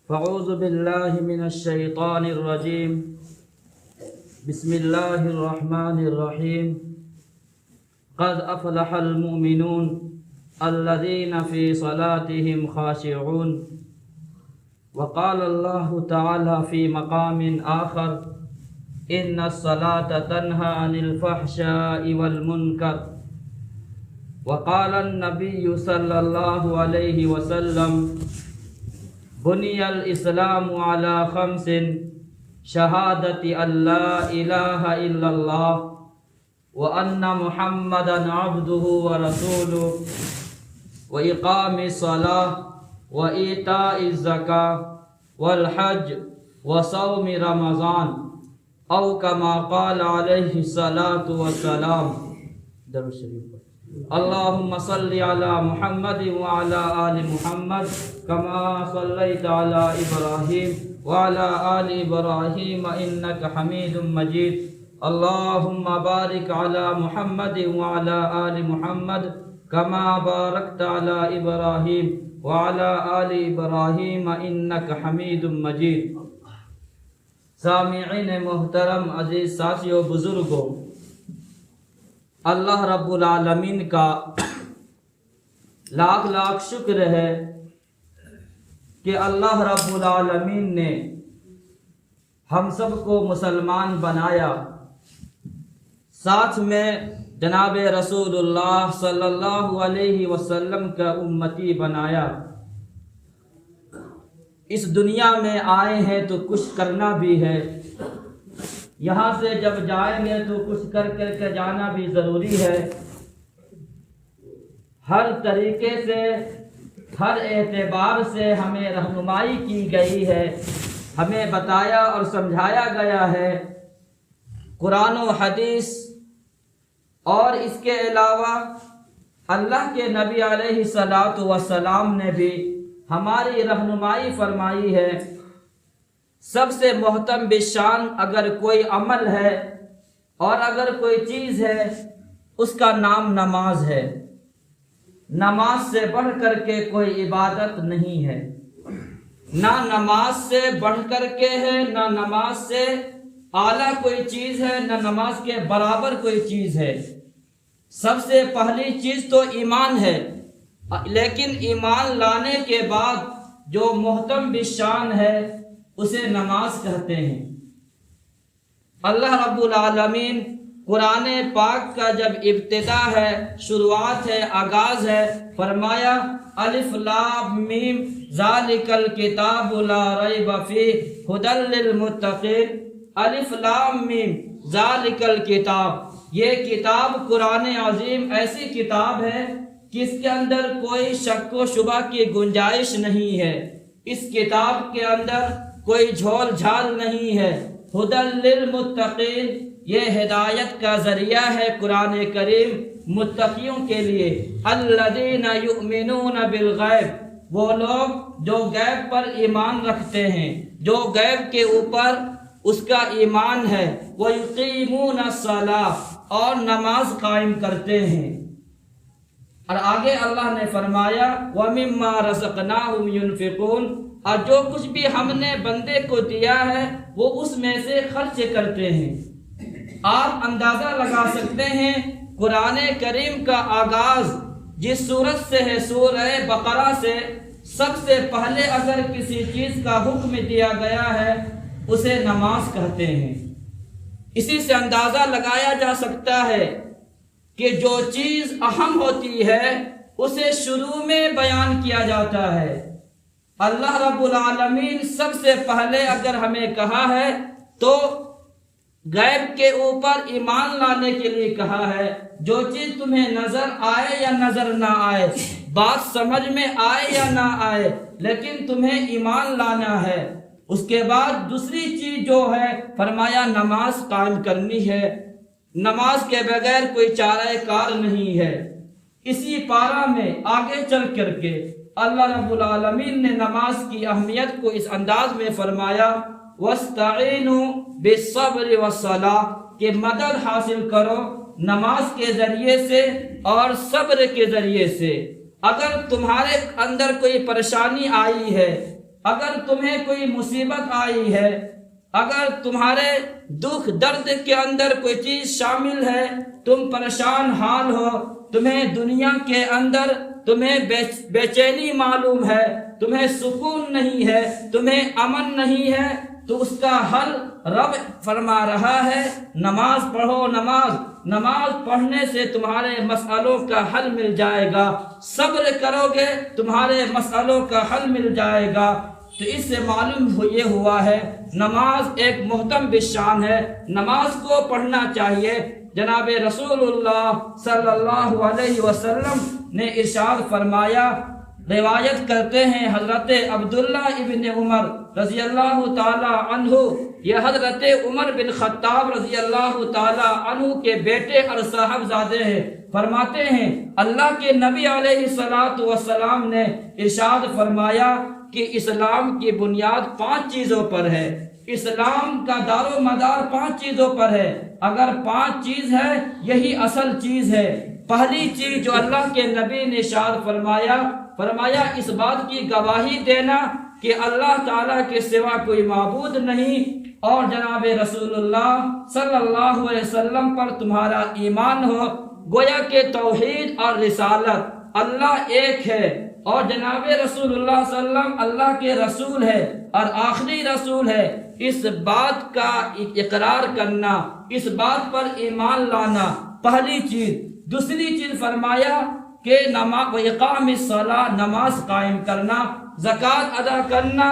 فاعوذ باللہ من الشیطان الرجیم بسم اللہ الرحمن الرحیم قد افلح المؤمنون الذین فی صلاتهم خاشعون وقال اللہ تعالی فی مقام آخر ان الصلاة تنہی عن الفحشاء والمنکر وقال النبی صلی اللہ علیہ وسلم بنی الاسلام علی خمس شہادت ان لا الہ الا اللہ وان محمدا عبدہ ورسولہ واقام الصلاة وایتاء الزکاة والحج وصوم رمضان او کما قال علیہ الصلاة والسلام۔ درود شریف اللہم صلی علی محمد وعلی آل محمد کما صلیت علی ابراہیم وعلی آل ابراہیم انک حمید مجید۔ اللہم بارک علی محمد وعلی آل محمد کما بارکت علی ابراہیم وعلی آل ابراہیم انک حمید مجید۔ سامعین محترم، عزیز ساتھیو، بزرگوں، اللہ رب العالمین کا لاکھ لاکھ شکر ہے کہ اللہ رب العالمین نے ہم سب کو مسلمان بنایا، ساتھ میں جناب رسول اللہ صلی اللہ علیہ وسلم کا امتی بنایا۔ اس دنیا میں آئے ہیں تو کچھ کرنا بھی ہے، یہاں سے جب جائیں گے تو کچھ کر کے جانا بھی ضروری ہے۔ ہر طریقے سے، ہر اعتبار سے ہمیں رہنمائی کی گئی ہے، ہمیں بتایا اور سمجھایا گیا ہے۔ قرآن و حدیث اور اس کے علاوہ اللہ کے نبی علیہ الصلاۃ والسلام نے بھی ہماری رہنمائی فرمائی ہے۔ سب سے محترم بشان اگر کوئی عمل ہے اور اگر کوئی چیز ہے، اس کا نام نماز ہے۔ نماز سے بڑھ کر کے کوئی عبادت نہیں ہے، نہ نماز سے بڑھ کر کے ہے، نہ نماز سے اعلیٰ کوئی چیز ہے، نہ نماز کے برابر کوئی چیز ہے۔ سب سے پہلی چیز تو ایمان ہے، لیکن ایمان لانے کے بعد جو محترم بشان ہے اسے نماز کہتے ہیں۔ اللہ رب العالمین قرآن پاک کا جب ابتدا ہے، شروعات ہے، آغاز ہے، فرمایا الف لام میم ذالک الکتاب لا ریب فیہ ھدی للمتقین۔ الف لام میم ذالک الکتاب، یہ کتاب قرآن عظیم ایسی کتاب ہے کہ اس کے اندر کوئی شک و شبہ کی گنجائش نہیں ہے، اس کتاب کے اندر کوئی جھول جھال نہیں ہے۔ ھدی للمتقین، یہ ہدایت کا ذریعہ ہے قرآن کریم متقیوں کے لیے۔ الذین یؤمنون بالغیب، وہ لوگ جو غیب پر ایمان رکھتے ہیں، جو غیب کے اوپر اس کا ایمان ہے۔ وَيُقِيمُونَ الصَّلَاةَ، اور نماز قائم کرتے ہیں۔ اور آگے اللہ نے فرمایا وَمِمَّا رَزَقْنَاهُمْ يُنْفِقُونَ، اور جو کچھ بھی ہم نے بندے کو دیا ہے وہ اس میں سے خرچ کرتے ہیں۔ آپ اندازہ لگا سکتے ہیں قرآن کریم کا آغاز جس سورت سے ہے، سورہ بقرہ سے، سب سے پہلے اگر کسی چیز کا حکم دیا گیا ہے اسے نماز کہتے ہیں۔ اسی سے اندازہ لگایا جا سکتا ہے کہ جو چیز اہم ہوتی ہے اسے شروع میں بیان کیا جاتا ہے۔ اللہ رب العالمین سب سے پہلے اگر ہمیں کہا ہے تو غیب کے اوپر ایمان لانے کے لیے کہا ہے۔ جو چیز تمہیں نظر آئے یا نظر نہ آئے، بات سمجھ میں آئے یا نہ آئے، لیکن تمہیں ایمان لانا ہے۔ اس کے بعد دوسری چیز جو ہے فرمایا نماز قائم کرنی ہے، نماز کے بغیر کوئی چارہ کار نہیں ہے۔ اسی پارہ میں آگے چل کر کے اللہ رب العالمین نے نماز کی اہمیت کو اس انداز میں فرمایا وَاسْتَعِينُوا بِالصَّبْرِ وَالصَّلَاةِ، کہ مدد حاصل کرو نماز کے ذریعے سے اور صبر کے ذریعے سے۔ اگر تمہارے اندر کوئی پریشانی آئی ہے اگر تمہیں کوئی مصیبت آئی ہے، اگر تمہارے دکھ درد کے اندر کوئی چیز شامل ہے، تم پریشان حال ہو، تمہیں دنیا کے اندر تمہیں بے چینی معلوم ہے، تمہیں سکون نہیں ہے، تمہیں امن نہیں ہے، تو اس کا حل رب فرما رہا ہے نماز پڑھو۔ نماز پڑھنے سے تمہارے مسئلوں کا حل مل جائے گا، صبر کرو گے تمہارے مسئلوں کا حل مل جائے گا۔ تو اس سے معلوم یہ ہوا ہے نماز ایک محترم بشان ہے، نماز کو پڑھنا چاہیے۔ جناب رسول اللہ صلی اللہ علیہ وسلم نے ارشاد فرمایا، روایت کرتے ہیں حضرت عبداللہ ابن عمر رضی اللہ تعالی عنہ، یہ حضرت عمر بن خطاب رضی اللہ تعالی عنہ کے بیٹے اور صاحبزادے ہیں، فرماتے ہیں اللہ کے نبی علیہ الصلوۃ والسلام نے ارشاد فرمایا کہ اسلام کی بنیاد 5 چیزوں پر ہے، اسلام کا دار و مدار 5 چیزوں پر ہے۔ اگر 5 چیز ہے یہی اصل چیز ہے۔ پہلی چیز جو اللہ کے نبی نے ارشاد فرمایا اس بات کی گواہی دینا کہ اللہ تعالیٰ کے سوا کوئی معبود نہیں، اور جناب رسول اللہ صلی اللہ علیہ وسلم پر تمہارا ایمان ہو۔ گویا کہ توحید اور رسالت، اللہ ایک ہے اور جناب رسول اللہ صلی اللہ علیہ وسلم اللہ کے رسول ہے اور آخری رسول ہے، اس بات کا اقرار کرنا، اس بات پر ایمان لانا پہلی چیز۔ دوسری چیز فرمایا کہ نماز و اقام الصلاۃ، نماز قائم کرنا، زکوٰۃ ادا کرنا،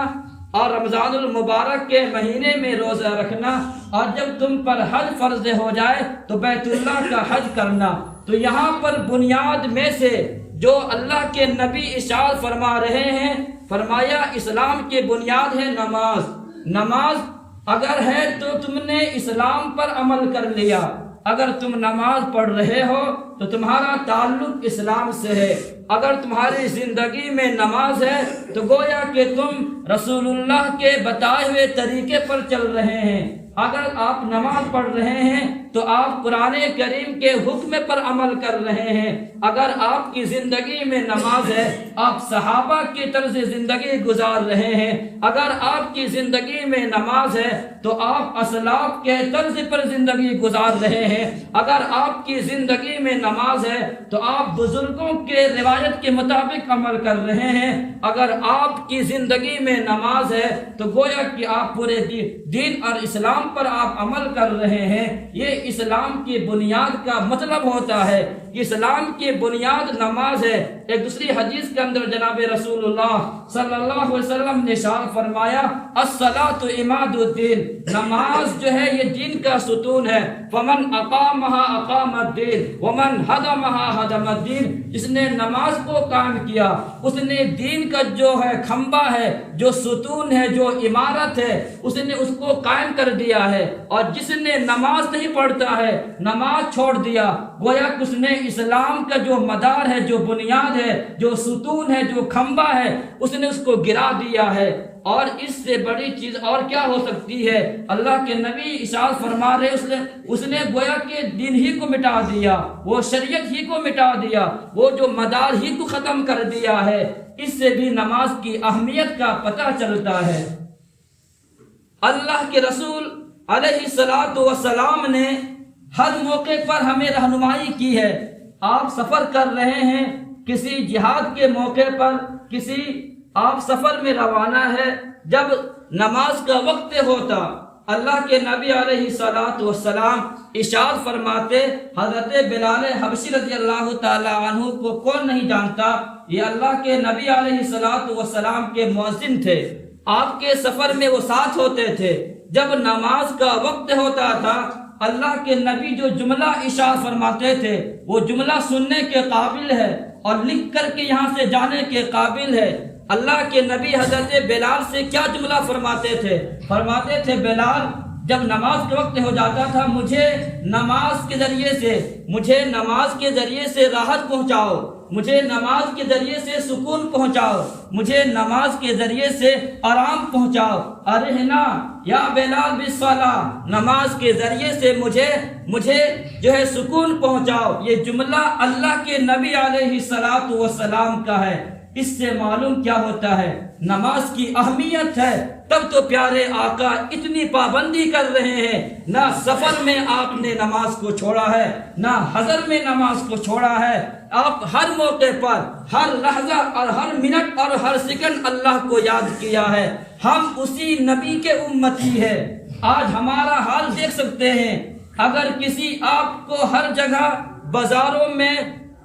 اور رمضان المبارک کے مہینے میں روزہ رکھنا، اور جب تم پر حج فرض ہو جائے تو بیت اللہ کا حج کرنا۔ تو یہاں پر بنیاد میں سے جو اللہ کے نبی ارشاد فرما رہے ہیں، فرمایا اسلام کی بنیاد ہے نماز۔ نماز اگر ہے تو تم نے اسلام پر عمل کر لیا۔ اگر تم نماز پڑھ رہے ہو تو تمہارا تعلق اسلام سے ہے۔ اگر تمہاری زندگی میں نماز ہے تو گویا کہ تم رسول اللہ کے بتائے ہوئے طریقے پر چل رہے ہیں۔ اگر آپ نماز پڑھ رہے ہیں تو آپ قرآن کریم کے حکم پر عمل کر رہے ہیں۔ اگر آپ کی زندگی میں نماز ہے، آپ صحابہ کی طرز زندگی گزار رہے ہیں۔ اگر آپ کی زندگی میں نماز ہے تو آپ اسلاف کے طرز پر زندگی گزار رہے ہیں۔ اگر آپ کی زندگی میں نماز ہے تو آپ بزرگوں کے روایت کے مطابق عمل کر رہے ہیں۔ اگر آپ کی زندگی میں نماز ہے تو گویا کہ آپ پورے دین اور اسلام پر آپ عمل کر رہے ہیں۔ یہ اسلام کی بنیاد کا مطلب ہوتا ہے۔ اسلام کی بنیاد نماز ہے۔ ایک دوسری حدیث کے اندر جناب رسول اللہ صلی اللہ علیہ وسلم نے ارشاد فرمایا، الصلاۃ عماد الدین، نماز جو ہے یہ دین کا ستون ہے۔ فمن اقامها اقام الدین ومن هدمها هدم الدین، جس نے نماز کو قائم کیا اس نے دین کا جو ہے کھمبا ہے، جو ستون ہے، جو عمارت ہے، اس نے اس کو قائم کر دیا ہے۔ اور جس نے نماز نہیں پڑھتا ہے، نماز چھوڑ دیا، گویا کہ اس نے اسلام کا جو مدار ہے، جو بنیاد ہے، جو ستون ہے، جو کھمبا ہے، اس نے اس کو گرا دیا ہے۔ اور اس سے بڑی چیز اور کیا ہو سکتی ہے؟ اللہ کے نبی ارشاد فرما رہے اس نے گویا کہ دین ہی کو مٹا دیا، وہ شریعت ہی کو مٹا دیا، وہ جو مدار ہی کو ختم کر دیا ہے۔ اس سے بھی نماز کی اہمیت کا پتہ چلتا ہے۔ اللہ کے رسول علیہ الصلوۃ والسلام نے ہر موقع پر ہمیں رہنمائی کی ہے۔ آپ سفر کر رہے ہیں، کسی جہاد کے موقع پر، آپ سفر میں روانہ ہے، جب نماز کا وقت ہوتا اللہ کے نبی علیہ الصلوۃ والسلام ارشاد فرماتے، حضرت بلال حبشی رضی اللہ تعالی عنہ کو کون نہیں جانتا، یہ اللہ کے نبی علیہ الصلوۃ والسلام کے مؤذن تھے۔ آپ کے سفر میں وہ ساتھ ہوتے تھے۔ جب نماز کا وقت ہوتا تھا، اللہ کے نبی جو جملہ ارشاد فرماتے تھے وہ جملہ سننے کے قابل ہے اور لکھ کر کے یہاں سے جانے کے قابل ہے۔ اللہ کے نبی حضرت بلال سے کیا جملہ فرماتے تھے بلال، جب نماز کے وقت ہو جاتا تھا، مجھے نماز کے ذریعے سے راحت پہنچاؤ، مجھے نماز کے ذریعے سے سکون پہنچاؤ، مجھے نماز کے ذریعے سے آرام پہنچاؤ۔ ارحنا یا بلال بالصلاۃ، نماز کے ذریعے سے مجھے جو ہے سکون پہنچاؤ۔ یہ جملہ اللہ کے نبی علیہ الصلوۃ والسلام کا ہے۔ اس سے معلوم کیا ہوتا ہے نماز کی اہمیت ہے. تب تو پیارے آقا اتنی پابندی کر رہے ہیں. نہ سفر میں آپ نے نماز کو چھوڑا ہے، نہ حضر میں نماز کو چھوڑا ہے. آپ ہر موقع پر، ہر لحظہ اور ہر منٹ اور ہر سیکنڈ اللہ کو یاد کیا ہے. ہم اسی نبی کے امتی ہیں. آج ہمارا حال دیکھ سکتے ہیں. اگر کسی آپ کو ہر جگہ بازاروں میں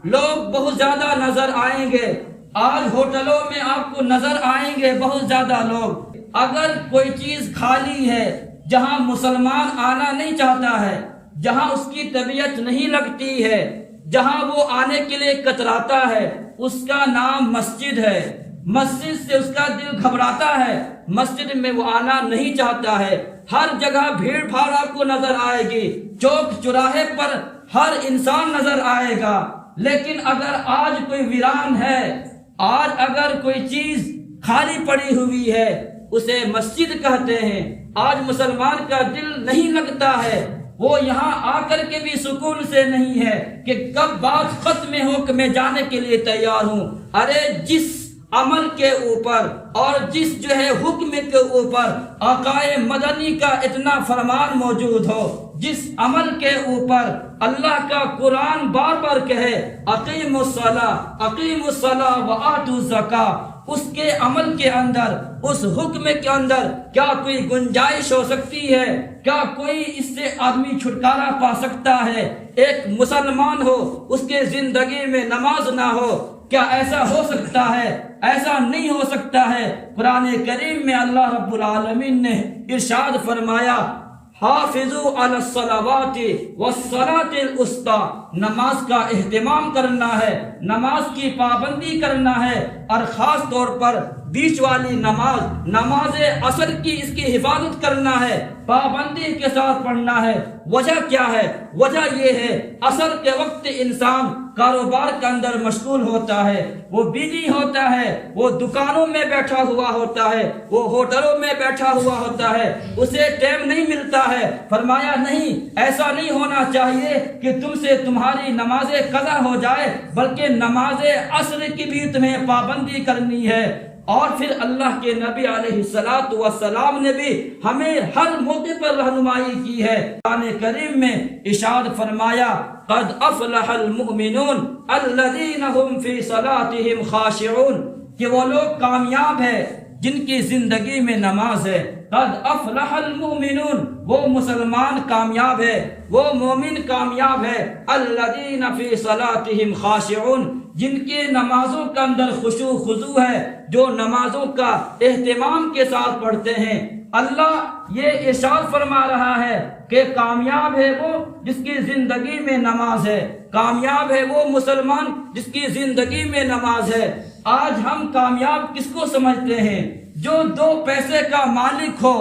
لوگ بہت زیادہ نظر آئیں گے، آج ہوٹلوں میں آپ کو نظر آئیں گے بہت زیادہ لوگ. اگر کوئی چیز خالی ہے جہاں مسلمان آنا نہیں چاہتا ہے، جہاں اس کی طبیعت نہیں لگتی ہے، جہاں وہ آنے کے لیے کتراتا ہے، اس کا نام مسجد ہے. مسجد سے اس کا دل گھبراتا ہے، مسجد میں وہ آنا نہیں چاہتا ہے. ہر جگہ بھیڑ بھاڑ آپ کو نظر آئے گی، چوک چوراہے پر ہر انسان نظر آئے گا. لیکن اگر آج کوئی ویران ہے، آج اگر کوئی چیز خالی پڑی ہوئی ہے، اسے مسجد کہتے ہیں. آج مسلمان کا دل نہیں لگتا ہے، وہ یہاں آ کر کے بھی سکون سے نہیں ہے کہ کب بات ختم ہو کہ میں جانے کے لیے تیار ہوں. ارے جس عمل کے اوپر اور جس جو ہے حکم کے اوپر آقائے مدنی کا اتنا فرمان موجود ہو، جس عمل کے اوپر اللہ کا قرآن بار بار کہے اقیموا الصلاۃ اقیموا الصلاۃ وآتوا الزکاۃ، اس کے عمل کے اندر، اس حکم کے اندر کیا کوئی گنجائش ہو سکتی ہے؟ کیا کوئی اس سے آدمی چھٹکارا پا سکتا ہے؟ ایک مسلمان ہو، اس کے زندگی میں نماز نہ ہو، کیا ایسا ہو سکتا ہے؟ ایسا نہیں ہو سکتا ہے. قرآن کریم میں اللہ رب العالمین نے ارشاد فرمایا حافظوا علی الصلوات والصلاۃ الوسطی، نماز کا اہتمام کرنا ہے، نماز کی پابندی کرنا ہے، اور خاص طور پر بیچ والی نماز عصر کی اس کی حفاظت کرنا ہے، پابندی کے ساتھ پڑھنا ہے. وجہ کیا ہے؟ وجہ یہ ہے عصر کے وقت انسان کاروبار کے اندر مشغول ہوتا ہے، وہ بیجی ہوتا ہے، وہ دکانوں میں بیٹھا ہوا ہوتا ہے، وہ ہوٹلوں میں بیٹھا ہوا ہوتا ہے، اسے ٹائم نہیں ملتا ہے. فرمایا نہیں، ایسا نہیں ہونا چاہیے کہ تم سے تمہاری نماز قضا ہو جائے، بلکہ نماز عصر کی بھی تمہیں پابندی کرنی ہے. اور پھر اللہ کے نبی علیہ الصلوۃ والسلام نے بھی ہمیں ہر موقع پر رہنمائی کی ہے. قرآن کریم میں ارشاد فرمایا قد افلح المؤمنون الذین هم فی صلاتهم خاشعون، کہ وہ لوگ کامیاب ہیں جن کی زندگی میں نماز ہے. قد افلح المؤمنون، وہ مسلمان کامیاب ہے، وہ مومن کامیاب ہے. الذین فی صلاتهم خاشعون، جن کے نمازوں کے اندر خشوع خضوع ہے، جو نمازوں کا اہتمام کے ساتھ پڑھتے ہیں. اللہ یہ ارشاد فرما رہا ہے کہ کامیاب ہے وہ جس کی زندگی میں نماز ہے، کامیاب ہے وہ مسلمان جس کی زندگی میں نماز ہے. آج ہم کامیاب کس کو سمجھتے ہیں؟ جو 2 پیسے کا مالک ہو،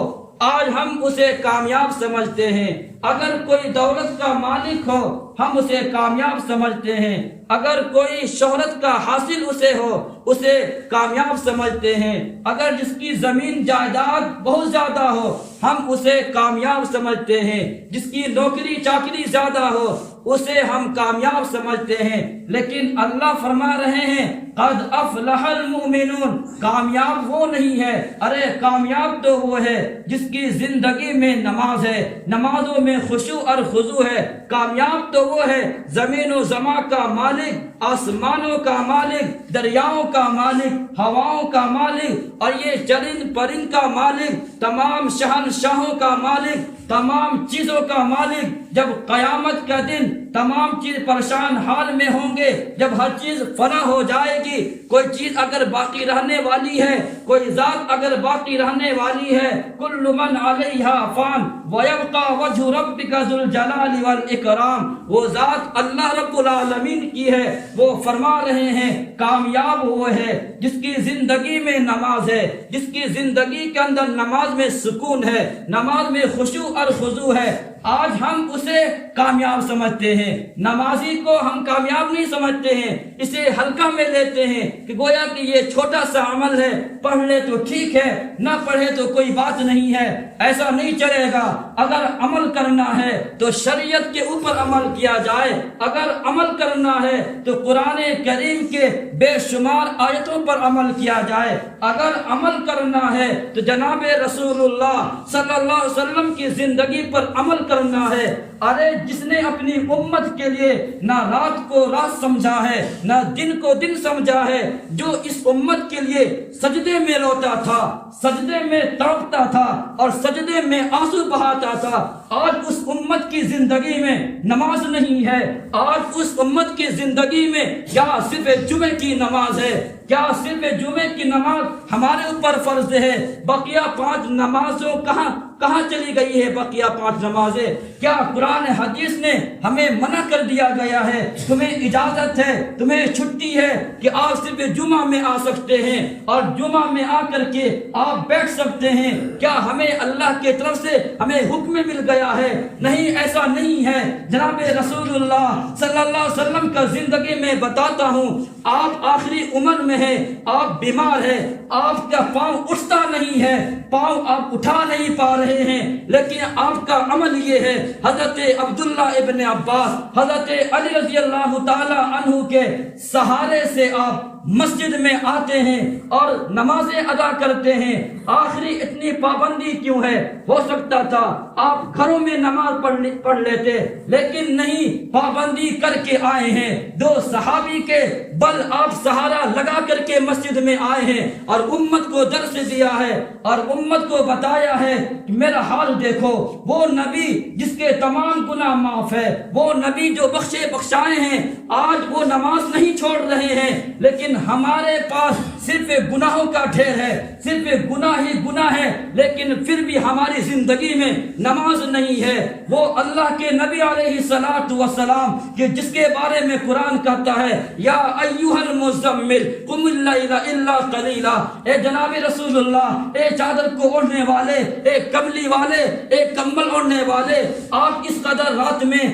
آج ہم اسے کامیاب سمجھتے ہیں. اگر کوئی دولت کا مالک ہو، ہم اسے کامیاب سمجھتے ہیں. اگر کوئی شہرت کا حاصل اسے ہو، اسے کامیاب سمجھتے ہیں. اگر جس کی زمین جائیداد بہت زیادہ ہو، ہم اسے کامیاب سمجھتے ہیں. جس کی نوکری چاکری زیادہ ہو، اسے ہم کامیاب سمجھتے ہیں. لیکن اللہ فرما رہے ہیں قد افلح المؤمنون، کامیاب وہ نہیں ہے. ارے کامیاب تو وہ ہے جس کی زندگی میں نماز ہے، نمازوں میں خشوع اور خضوع ہے. کامیاب تو وہ ہے زمین و زماں کا مالک، آسمانوں کا مالک، دریاؤں کا مالک، ہواؤں کا مالک، اور یہ چرند پرند کا مالک، تمام شہنشاہوں کا مالک، تمام چیزوں کا مالک. جب قیامت کا دن تمام چیز پریشان حال میں ہوں گے، جب ہر چیز فنا ہو جائے گی، کوئی چیز اگر باقی رہنے والی ہے، کوئی ذات اگر باقی رہنے والی ہے، کل من علیہا فان ویبقى وجہ ربک ذو الجلال والاکرام، وہ ذات اللہ رب العالمین کی ہے. وہ فرما رہے ہیں کامیاب وہ ہے جس کی زندگی میں نماز ہے، جس کی زندگی کے اندر نماز میں سکون ہے، نماز میں خشوع اور خضوع ہے. آج ہم اسے کامیاب سمجھتے ہیں، نمازی کو ہم کامیاب نہیں سمجھتے ہیں، اسے ہلکا میں لیتے ہیں کہ گویا کہ یہ چھوٹا سا عمل ہے، پڑھ لے تو ٹھیک ہے، نہ پڑھے تو کوئی بات نہیں ہے۔ ایسا نہیں چلے گا۔ اگر عمل کرنا ہے تو شریعت کے اوپر عمل کیا جائے، اگر عمل کرنا ہے تو قرآن کریم کے بے شمار آیتوں پر عمل کیا جائے، اگر عمل کرنا ہے تو جناب رسول اللہ صلی اللہ علیہ وسلم کی زندگی پر عمل کرنا ہے۔ ارے جس نے اپنی امت کے لیے نہ رات کو رات سمجھا ہے، نہ دن کو دن سمجھا ہے، جو اس امت کے لیے سجدے میں روتا تھا، سجدے میں تڑپتا تھا اور سجدے میں آنسو بہاتا تھا، آج اس امت کی زندگی میں نماز نہیں ہے۔ آج اس امت کی زندگی میں کیا صرف جمعے کی نماز ہے؟ کیا صرف جمعے کی نماز ہمارے اوپر فرض ہے؟ بقیہ 5 نمازوں کہاں چلی گئی ہے؟ بقیہ 5 نمازیں کیا قرآن حدیث نے ہمیں منع کر دیا گیا ہے؟ تمہیں اجازت ہے، تمہیں چھٹی ہے کہ آپ صرف جمعہ میں آ سکتے ہیں اور جمعہ میں آ کر کے آپ بیٹھ سکتے ہیں۔ کیا ہمیں اللہ کی طرف سے ہمیں حکم مل گیا ہے؟ نہیں، ایسا نہیں ہے۔ جناب رسول اللہ صلی اللہ علیہ وسلم کا زندگی میں بتاتا ہوں، آپ آخری عمر میں ہیں، آپ بیمار ہیں، آپ کا پاؤں اٹھتا نہیں ہے، پاؤں آپ اٹھا نہیں پا رہے ہیں، لیکن آپ کا عمل یہ ہے۔ حضرت عبداللہ ابن عباس، حضرت علی رضی اللہ تعالی عنہ کے سہارے سے آپ مسجد میں آتے ہیں اور نمازیں ادا کرتے ہیں۔ آخری اتنی پابندی کیوں ہے؟ ہو سکتا تھا آپ گھروں میں نماز پڑھ لیتے، لیکن نہیں، پابندی کر کے آئے ہیں۔ 2 صحابی کے بل آپ سہارا لگا کر کے مسجد میں آئے ہیں اور امت کو درس دیا ہے اور امت کو بتایا ہے کہ میرا حال دیکھو۔ وہ نبی جس کے تمام گناہ معاف ہے، وہ نبی جو بخشے بخشائے ہیں، آج وہ نماز نہیں چھوڑ رہے ہیں، لیکن ہمارے پاس صرف گناہوں کا ڈھیر ہے، صرف گناہ ہی گناہ ہے، لیکن پھر بھی ہماری زندگی میں نماز نہیں ہے۔ وہ اللہ کے نبی علیہ الصلوۃ والسلام کہ جس کے بارے میں قرآن کہتا ہے یا ایھا المزمل قم اللیل الا قلیلا، اے جناب رسول اللہ، اے چادر کو اوڑھنے والے، اے کملی والے، اے کمبل اوڑھنے والے، آپ اس قدر رات میں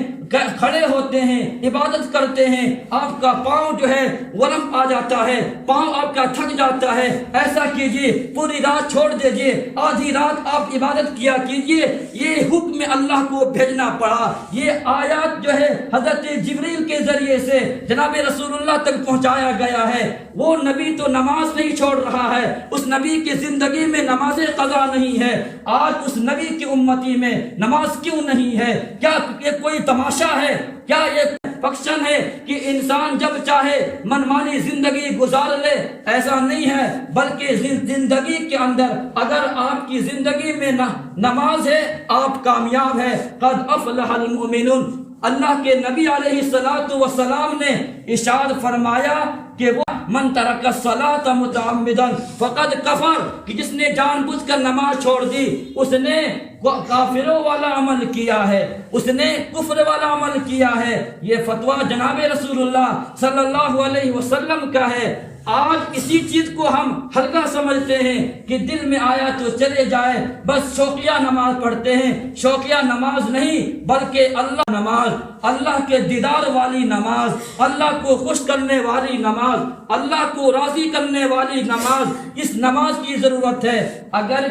کھڑے ہوتے ہیں، عبادت کرتے ہیں، آپ کا پاؤں جو ہے ورم آ جاتا ہے، پاؤں آپ کا تھک جاتا ہے، ایسا کیجئے، پوری رات چھوڑ دیجئے، آدھی رات آپ عبادت کیا کیجئے۔ یہ حکم اللہ کو بھیجنا پڑا، یہ آیات جو ہے حضرت جبریل کے ذریعے سے جناب رسول اللہ تک پہنچایا گیا ہے۔ وہ نبی تو نماز نہیں چھوڑ رہا ہے، اس نبی کی زندگی میں نماز قضا نہیں ہے۔ آج اس نبی کی امتی میں نماز کیوں نہیں ہے؟ کیا یہ کوئی تماشا ہے؟ کیا یہ فکشن ہے کہ انسان جب چاہے منمانی زندگی گزار لے؟ ایسا نہیں ہے، بلکہ زندگی کے اندر اگر آپ کی زندگی میں نماز ہے، آپ کامیاب ہے۔ قد افلح المؤمنون، اللہ کے نبی علیہ الصلوۃ والسلام نے ارشاد فرمایا کہ وہ من ترک الصلاۃ متعمدا فقد کفر، کہ جس نے جان بوجھ کر نماز چھوڑ دی اس نے کافروں والا عمل کیا ہے، اس نے کفر والا عمل کیا ہے۔ یہ فتویٰ جناب رسول اللہ صلی اللہ علیہ وسلم کا ہے۔ آج اسی چیز کو ہم ہلکا سمجھتے ہیں کہ دل میں آیا تو چلے جائے، بس شوقیہ نماز پڑھتے ہیں۔ شوقیہ نماز نہیں، بلکہ اللہ نماز، اللہ کے دیدار والی نماز، اللہ کو خوش کرنے والی نماز، اللہ کو راضی کرنے والی نماز، اس نماز کی ضرورت ہے۔ اگر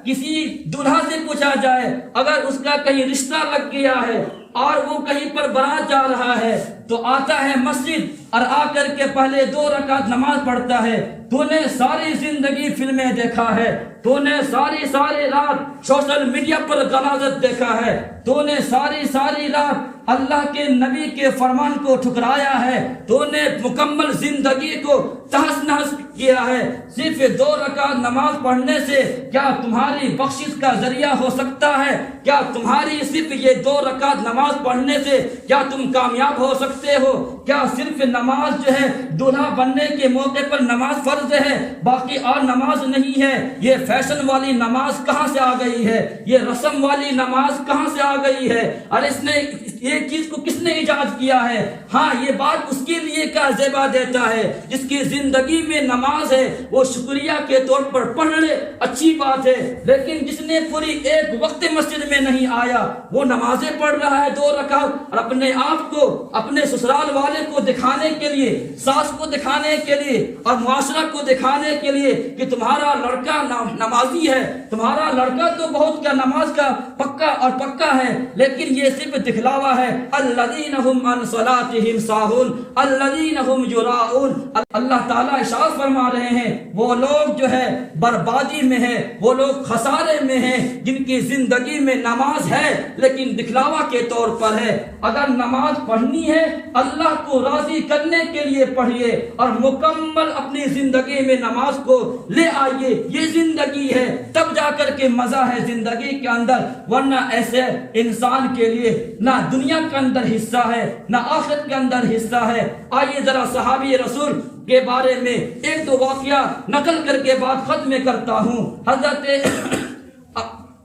کسی دلہا سے پوچھا جائے، اگر اس کا کہیں رشتہ لگ گیا ہے اور وہ کہیں پر بارات جا رہا ہے تو آتا ہے مسجد اور آ کر کے پہلے 2 رکعت نماز پڑھتا ہے۔ تو نے ساری زندگی فلمیں دیکھا ہے، تو نے ساری رات سوشل میڈیا پر غلاظت دیکھا ہے، تو نے ساری رات اللہ کے نبی کے فرمان کو ٹھکرایا ہے، تو نے مکمل زندگی کو تہس نہس کیا ہے۔ صرف 2 رکعت نماز پڑھنے سے کیا تمہاری بخشش کا ذریعہ ہو سکتا ہے؟ کیا تمہاری صرف یہ 2 رکعت نماز پڑھنے سے کیا تم کامیاب ہو سکتے ہو؟ کیا صرف نماز جو ہے دلہا بننے کے موقع پر نماز فرض ہے، باقی اور نماز نہیں ہے؟ یہ فیشن والی نماز کہاں سے آ گئی ہے؟ یہ رسم والی نماز کہاں سے آ گئی ہے؟ اور اس نے یہ یہ چیز کو کس نے ایجاد کیا ہے؟ ہاں یہ بات اس کے لیے کا زیبا دیتا ہے جس کی زندگی میں نماز ہے وہ شکریہ کے طور پر پڑھ لے، اچھی بات ہے، لیکن جس نے پوری ایک وقت مسجد میں نہیں آیا وہ نمازیں پڑھ رہا ہے 2 رکعت اور اپنے آپ کو اپنے سسرال والے کو دکھانے کے لیے، ساس کو دکھانے کے لیے اور معاشرہ کو دکھانے کے لیے کہ تمہارا لڑکا نمازی ہے، تمہارا لڑکا تو بہت کا نماز کا پکا ہے، لیکن یہ صرف دکھلاوا ہے۔ الذین هم عن صلاتهم ساہون الذین هم یراؤون۔ اللہ تعالیٰ ارشاد فرما رہے ہیں وہ لوگ جو ہے بربادی میں ہیں، وہ لوگ خسارے میں ہیں جن کی زندگی میں نماز ہے لیکن دکھلاوا کے طور پر ہے۔ اگر نماز پڑھنی ہے اللہ کو راضی کرنے کے لیے پڑھیے اور مکمل اپنی زندگی میں نماز کو لے آئیے، یہ زندگی ہے، تب جا کر کے مزہ ہے زندگی کے اندر، ورنہ ایسے انسان کے لیے نہ دنیا کے اندر حصہ ہے نہ آخرت کے اندر حصہ ہے۔ آئیے ذرا صحابی رسول کے بارے میں 1-2 واقعہ نقل کر کے بات ختم کرتا ہوں۔ حضرت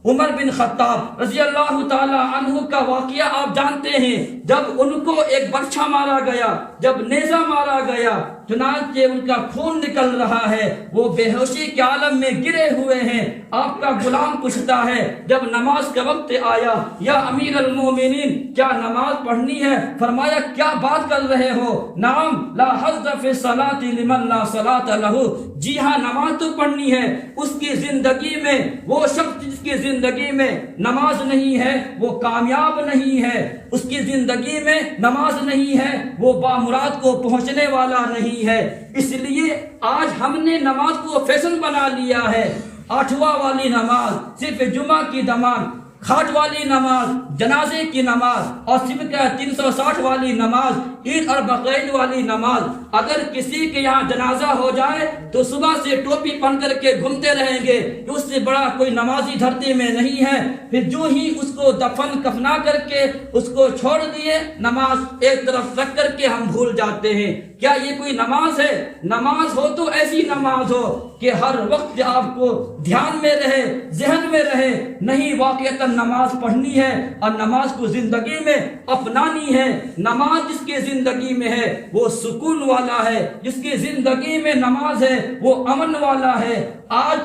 عمر بن خطاب رضی اللہ تعالی عنہ کا واقعہ آپ جانتے ہیں، جب ان کو ایک برچھا مارا گیا، جب نیزہ مارا گیا، چنانچہ ان کا خون نکل رہا ہے، وہ بے ہوشی کے عالم میں گرے ہوئے ہیں۔ آپ کا غلام پوچھتا ہے جب نماز کا وقت آیا، یا امیر المومنین کیا نماز پڑھنی ہے؟ فرمایا کیا بات کر رہے ہو؟ نعم لا حظ فی الصلاۃ لمن لا صلاۃ لہ، جی ہاں نماز تو پڑھنی ہے۔ اس کی زندگی میں وہ شخص جس کی زندگی میں نماز نہیں ہے وہ کامیاب نہیں ہے، اس کی زندگی میں نماز نہیں ہے وہ بامراد کو پہنچنے والا نہیں ہے۔ اس لیے آج ہم نے نماز کو فیشن بنا لیا ہے، 8واں والی نماز، صرف جمعہ کی نماز، کھاٹ والی نماز، جنازے کی نماز اور صرف 360 والی نماز، عید اور بقرعید والی نماز۔ اگر کسی کے یہاں جنازہ ہو جائے تو صبح سے ٹوپی پہن کر کے گھومتے رہیں گے کہ اس سے بڑا کوئی نمازی دھرتی میں نہیں ہے، پھر جو ہی اس کو دفن کفنا کر کے اس کو چھوڑ دیے، نماز ایک طرف رکھ کر کے ہم بھول جاتے ہیں۔ کیا یہ کوئی نماز ہے؟ نماز ہو تو ایسی نماز ہو کہ ہر وقت آپ کو دھیان میں رہے، ذہن میں رہے، نہیں واقعتاً نماز پڑھنی ہے اور نماز کو زندگی میں اپنانی ہے۔ نماز جس کی زندگی میں ہے وہ سکون والا ہے، جس کی زندگی میں نماز ہے وہ امن والا ہے۔ آج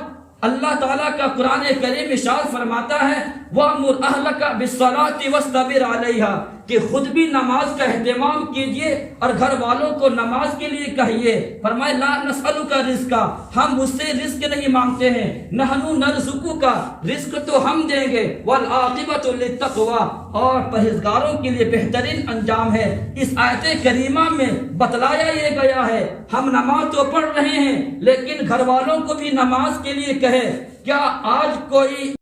اللہ تعالیٰ کا قرآن کریم ارشاد فرماتا ہے وَأْمُرْ أَهْلَكَ بِالصَّلَاةِ وَاسْتَبِرْ عَلَيْهَا، کہ خود بھی نماز کا اہتمام کیجئے اور گھر والوں کو نماز کے لیے کہیے۔ فرمائے لا نسألک رزقا، ہم اس سے رزق نہیں مانگتے ہیں، نحن نرزقک، رزق تو ہم دیں گے، والعاقبۃ للتقوی، اور پرہیزگاروں کے لیے بہترین انجام ہے۔ اس آیت کریمہ میں بتلایا یہ گیا ہے ہم نماز تو پڑھ رہے ہیں لیکن گھر والوں کو بھی نماز کے لیے کہے۔ کیا آج کوئی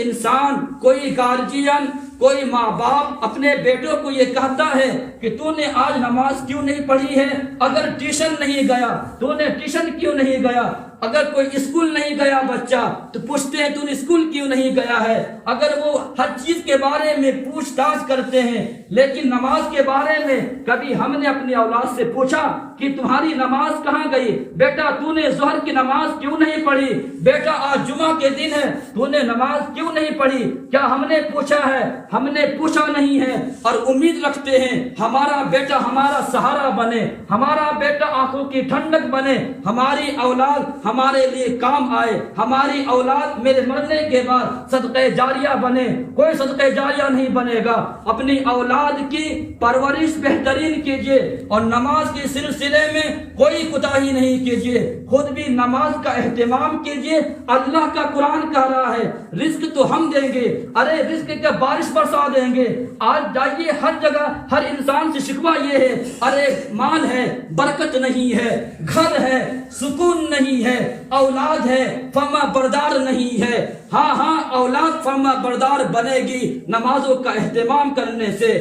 انسان، کوئی گارجین، کوئی ماں باپ اپنے بیٹوں کو یہ کہتا ہے کہ تو نے آج نماز کیوں نہیں پڑھی ہے؟ اگر ٹیوشن نہیں گیا تو نے ٹیوشن کیوں نہیں گیا؟ اگر کوئی اسکول نہیں گیا بچہ تو پوچھتے ہیں تو نے اسکول کیوں نہیں گیا ہے؟ اگر وہ ہر چیز کے بارے میں پوچھ تاچھ کرتے ہیں، لیکن نماز کے بارے میں کبھی ہم نے اپنی اولاد سے پوچھا کہ تمہاری نماز کہاں گئی؟ بیٹا تو نے ظہر کی نماز کیوں نہیں پڑھی؟ بیٹا آج جمعہ کے دن ہے تو نے نماز کیوں نہیں پڑھی؟ کیا ہم نے پوچھا ہے؟ ہم نے پوچھا نہیں ہے، اور امید رکھتے ہیں ہمارا بیٹا ہمارا سہارا بنے، ہمارا بیٹا آنکھوں کی ٹھنڈک بنے، ہماری اولاد ہمارے لیے کام آئے، ہماری اولاد میرے مرنے کے بعد صدقہ جاریہ بنے۔ کوئی صدقہ جاریہ نہیں بنے گا۔ اپنی اولاد کی پرورش بہترین کیجیے اور نماز کے سلسلے میں کوئی کوتاہی نہیں کیجیے، خود بھی نماز کا اہتمام کیجیے۔ اللہ کا قرآن کہہ رہا ہے رزق تو ہم دیں گے، ارے رزق کا بارش برسا دیں گے۔ آج جائیے ہر جگہ ہر انسان سے شکوہ یہ ہے ارے مال ہے برکت نہیں ہے، گھر ہے سکون نہیں ہے، اولاد ہے فرما بردار نہیں ہے۔ ہاں اولاد فرما بردار بنے گی نمازوں کا اہتمام کرنے سے۔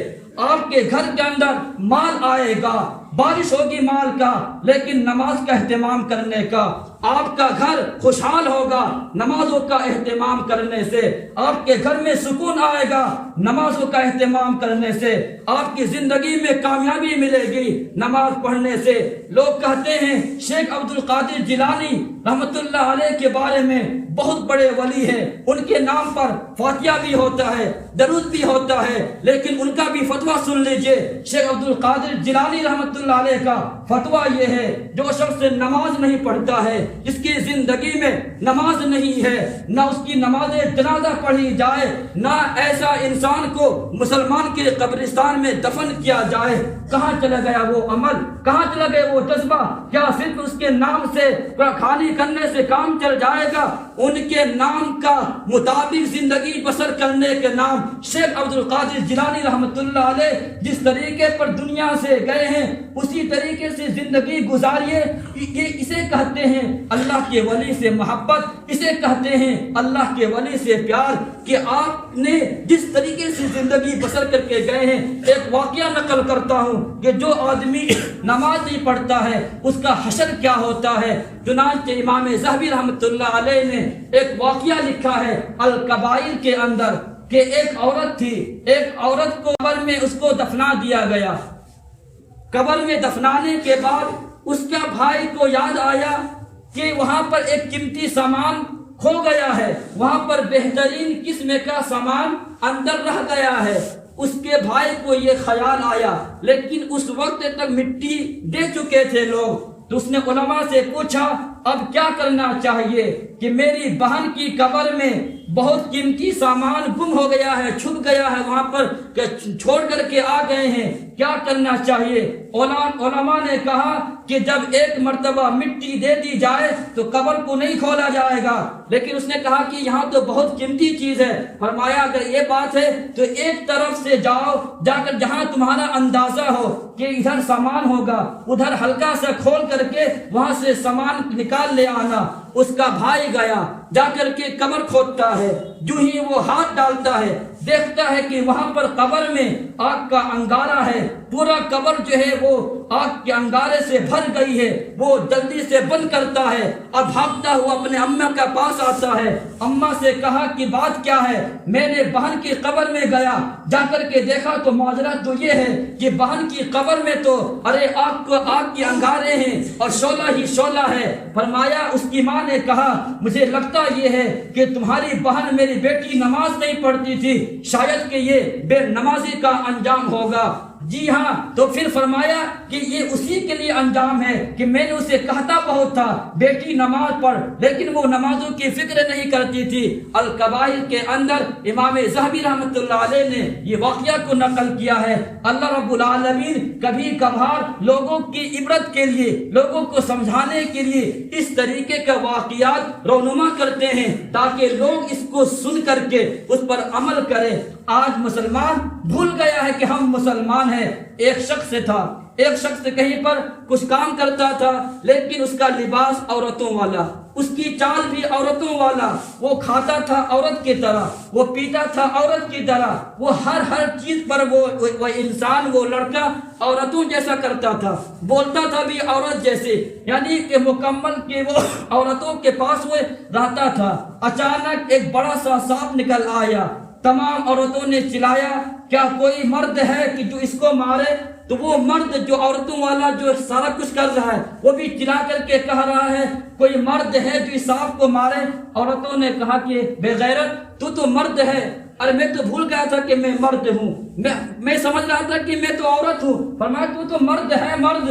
آپ کے گھر کے اندر مال آئے گا، بارش ہوگی مال کا لیکن نماز کا اہتمام کرنے کا، آپ کا گھر خوشحال ہوگا نمازوں کا اہتمام کرنے سے، آپ کے گھر میں سکون آئے گا نمازوں کا اہتمام کرنے سے، آپ کی زندگی میں کامیابی ملے گی نماز پڑھنے سے۔ لوگ کہتے ہیں شیخ عبد القادر جیلانی رحمت اللہ علیہ کے بارے میں بہت بڑے ولی ہیں، ان کے نام پر فاتحہ بھی ہوتا ہے، درود بھی ہوتا ہے، لیکن ان کا بھی فتویٰ سن لیجئے۔ شیخ عبد القادر جیلانی رحمت اللہ علیہ کا فتویٰ یہ ہے، جو شخص نماز نہیں پڑھتا ہے، جس کی زندگی میں نماز نہیں ہے، نہ اس کی نماز جنازہ پڑھی جائے، نہ ایسا انسان کو مسلمان کے قبرستان میں دفن کیا جائے، کہاں چلا گیا وہ عمل، کہاں چلا گیا وہ جذبہ؟ کیا صرف اس کے نام سے کھانی کرنے سے کام چل جائے گا؟ ان کے نام کا مطابق زندگی بسر کرنے کے نام شیخ عبد القادر جیلانی رحمت اللہ علیہ جس طریقے پر دنیا سے گئے ہیں اسی طریقے سے زندگی گزاریے۔ یہ اسے کہتے ہیں اللہ کے ولی سے محبت، اسے کہتے ہیں اللہ کے ولی سے پیار، کہ آپ نے جس طریقے سے زندگی بسر کر کے گئے ہیں۔ ایک واقعہ نقل کرتا ہوں کہ جو آدمی نماز نہیں پڑھتا ہے اس کا حشر کیا ہوتا ہے۔ چنانچہ امام ذہبی رحمت اللہ علیہ نے ایک واقعہ لکھا ہے الکبائر کے اندر، کہ ایک عورت تھی، ایک عورت کو قبر میں اس کو دفنا دیا گیا۔ قبر میں دفنانے کے بعد اس کا بھائی کو یاد آیا کہ وہاں پر ایک قیمتی سامان کھو گیا ہے، وہاں پر بہترین قسم کا سامان اندر رہ گیا ہے۔ اس کے بھائی کو یہ خیال آیا، لیکن اس وقت تک مٹی دے چکے تھے لوگ، تو اس نے علماء سے پوچھا اب کیا کرنا چاہیے کہ میری بہن کی قبر میں بہت قیمتی سامان گم ہو گیا ہے، چھپ گیا ہے، وہاں پر چھوڑ کر کے آ گئے ہیں، کیا کرنا چاہیے؟ علماء نے کہا کہ جب ایک مرتبہ مٹی دے دی جائے تو قبر کو نہیں کھولا جائے گا، لیکن اس نے کہا کہ یہاں تو بہت قیمتی چیز ہے۔ فرمایا اگر یہ بات ہے تو ایک طرف سے جاؤ، جا کر جہاں تمہارا اندازہ ہو کہ ادھر سامان ہوگا، ادھر ہلکا سا کھول کر کے وہاں سے سامان نکال لے آنا۔ اس کا بھائی گیا، جا کر کے قبر کھودتا ہے، جو ہی وہ ہاتھ ڈالتا ہے دیکھتا ہے کہ وہاں پر قبر میں آگ کا انگارہ ہے، پورا قبر جو ہے وہ آگ کے انگارے سے بھر گئی ہے۔ وہ جلدی سے بند کرتا ہے اور بھاگتا ہوا اپنے اماں کے پاس آتا ہے۔ اماں سے کہا کہ بات کیا ہے؟ میں نے بہن کی قبر میں گیا، جا کر کے دیکھا تو معجزہ تو یہ ہے کہ بہن کی قبر میں تو آگ کے انگارے ہیں اور شعلہ ہی شعلہ ہے۔ فرمایا اس کی ماں نے کہا مجھے لگتا یہ ہے کہ تمہاری بہن میری بیٹی نماز نہیں پڑھتی تھی، شاید کہ یہ بے نمازی کا انجام ہوگا۔ جی ہاں، تو پھر فرمایا کہ یہ اسی کے لیے انجام ہے کہ میں نے اسے کہتا بہت تھا بیٹی نماز پڑھ، لیکن وہ نمازوں کی فکر نہیں کرتی تھی۔ الکبائر کے اندر امام ذہبی رحمت اللہ علیہ نے یہ واقعہ کو نقل کیا ہے۔ اللہ رب العالمین کبھی کبھار لوگوں کی عبرت کے لیے، لوگوں کو سمجھانے کے لیے اس طریقے کا واقعات رونما کرتے ہیں تاکہ لوگ اس کو سن کر کے اس پر عمل کریں۔ آج مسلمان بھول گیا ہے کہ ہم مسلمان ہیں۔ ایک شخص کہیں پر کچھ کام کرتا تھا، لیکن اس کا لباس عورتوں والا، اس کی چال بھی عورتوں والا، وہ کھاتا تھا عورت کی طرح، وہ پیتا تھا عورت کی طرح، وہ ہر چیز پر وہ انسان، وہ لڑکا عورتوں جیسا کرتا تھا، بولتا تھا بھی عورت جیسے، یعنی کہ مکمل کہ وہ عورتوں کے پاس وہ رہتا تھا۔ اچانک ایک بڑا سا سانپ نکل آیا، تمام عورتوں نے چلایا کیا کوئی مرد ہے کہ جو اس کو مارے؟ تو وہ مرد جو عورتوں والا جو سارا کچھ کر رہا ہے وہ بھی چلا کر کے کہہ رہا ہے کوئی مرد ہے جو اس سانپ کو مارے؟ عورتوں نے کہا کہ بے غیرت تو مرد ہے۔ ارے میں تو بھول گیا تھا کہ میں مرد ہوں، میں سمجھ رہا تھا کہ میں تو عورت ہوں۔ فرمایا تو مرد ہے، مرد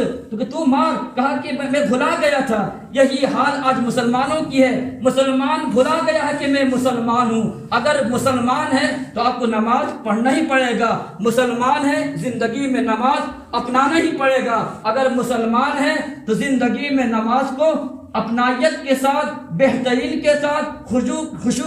تو مار۔ کہا کہ میں بھلا گیا تھا۔ یہی حال آج مسلمانوں کی ہے، مسلمان بھلا گیا ہے کہ میں مسلمان ہوں۔ اگر مسلمان ہے تو آپ کو نماز پڑھنا ہی پڑے گا، مسلمان ہے زندگی میں نماز اپنانا ہی پڑے گا۔ اگر مسلمان ہے تو زندگی میں نماز کو اپنائیت کے ساتھ، بہترین کے ساتھ، خشوع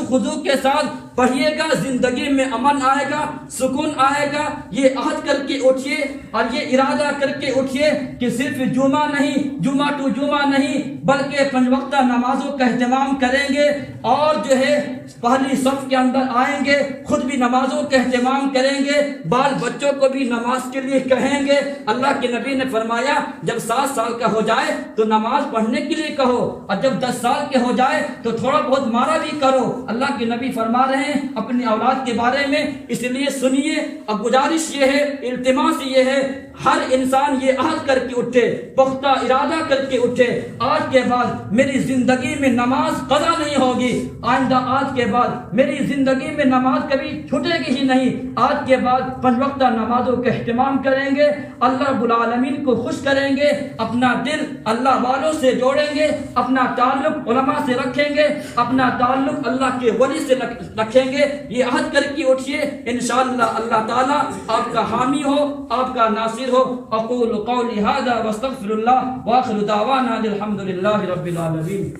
خضوع کے ساتھ پڑھیے گا، زندگی میں امن آئے گا، سکون آئے گا۔ یہ عہد کر کے اٹھیے اور یہ ارادہ کر کے اٹھیے کہ صرف جمعہ نہیں، جمعہ ٹو جمعہ نہیں بلکہ 5 وقتہ نمازوں کا اہتمام کریں گے اور جو ہے پہلی صف کے اندر آئیں گے، خود بھی نمازوں کا اہتمام کریں گے، بال بچوں کو بھی نماز کے لیے کہیں گے۔ اللہ کے نبی نے فرمایا جب 7 سال کا ہو جائے تو نماز پڑھنے کے لیے کہو، اور جب 10 سال کے ہو جائے تو تھوڑا بہت مارا بھی کرو۔ اللہ کے نبی فرما رہے ہیں اپنی اولاد کے بارے میں، اس لیے سنیے اور گزارش یہ ہے، التماس یہ ہے، ہر انسان یہ عہد کر کے اٹھے، پختہ ارادہ کر کے اٹھے، آج کے بعد میری زندگی میں نماز قضا نہیں ہوگی، آئندہ آج کے بعد میری زندگی میں نماز کبھی چھوٹے گی ہی نہیں۔ آج کے بعد 5 وقتہ نمازوں کا اہتمام کریں گے، اللہ رب العالمین کو خوش کریں گے، اپنا دل اللہ والوں سے جوڑیں گے، اپنا تعلق علماء سے رکھیں گے، اپنا تعلق اللہ کے ولی سے رکھیں گے۔ یہ عہد کر کے اٹھیے، انشاءاللہ اللہ تعالیٰ آپ کا حامی ہو، آپ کا ناصر ہو۔ اقول قولی ھذا واستغفر اللہ، وآخر دعوانا الحمد للہ رب العالمین۔